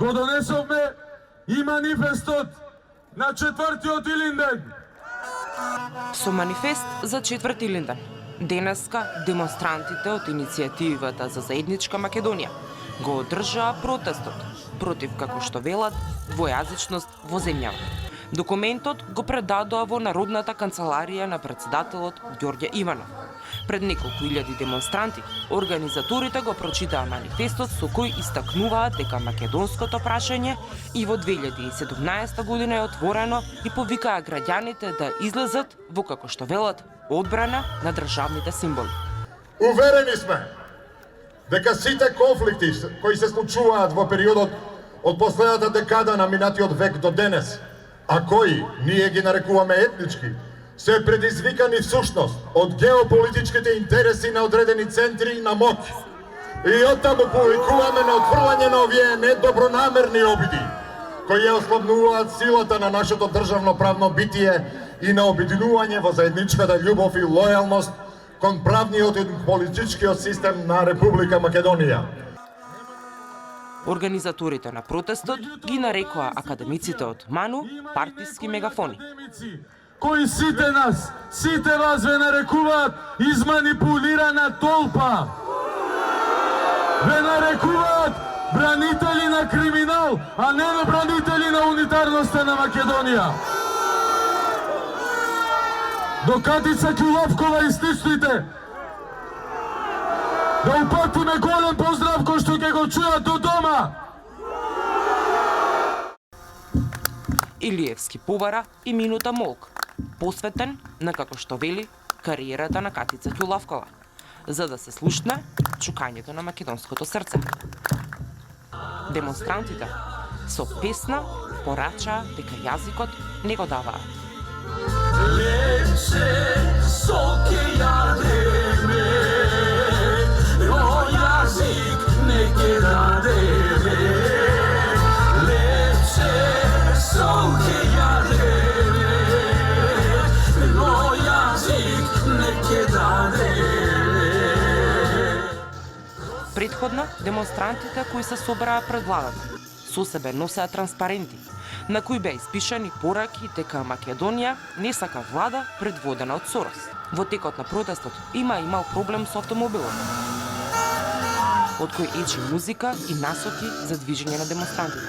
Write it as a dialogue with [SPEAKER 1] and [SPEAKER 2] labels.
[SPEAKER 1] го донесовме и манифестот на 4-тиот Илинден.
[SPEAKER 2] Со манифест за 4 Илинден, денеска демонстрантите од иницијативата за заедничка Македонија го одржаа протестот против, како што велат, двојазичност во земјава. Документот го предадоа во Народната канцеларија на председателот Ѓорѓе Иванов. Пред неколку илјади демонстранти, организаторите го прочитаа манифестот со кој истакнуваат дека македонското прашање и во 2017 година е отворено и повикаа граѓаните да излезат во, како што велат, одбрана на државните символи.
[SPEAKER 3] Уверени сме дека сите конфликти кои се случуваат во периодот од последната декада на минатиот век до денес, а кои ние ги нарекуваме етнички, се предизвикани всушност од геополитичките интереси на одредени центри на моќ. И оттаму повикуваме на отфрлање на овие недобронамерни обиди, кои ја ослабнуваат силата на нашето државно правно битие и на обединување во заедничката љубов и лојалност кон правниот и политичкиот систем на Република Македонија.
[SPEAKER 2] Организаторите на протестот ги нарекоа академиците од МАНУ партиски мегафони.
[SPEAKER 1] Кои сите вас ве нарекуваат изманипулирана толпа. Ве нарекуваат бранители на криминал, а не на бранители на унитарноста на Македонија. До Катица Ќуловкова и сличните, да упатиме голем поздрав кој што ќе го чујат до дома.
[SPEAKER 2] Илиевски побара и минута молк, посветен на, како што вели, кариерата на Катица Ќуловкова, за да се слушне чукањето на македонското срце. Демонстрантите со песна порачаа дека јазикот не го даваат.
[SPEAKER 4] Лепше соке јадеме, но јазик не ке дадеме. Лепше соке јадеме, но јазик не ке дадеме.
[SPEAKER 2] Предходно, демонстрантите кои се собраа пред владата со себе носеа транспаренти, на кои беа испишани пораки дека Македонија не сака влада предводена од Сорос. Во текот на протестот имал проблем со автомобилот, од кој ечи музика и насоки за движење на демонстрантите.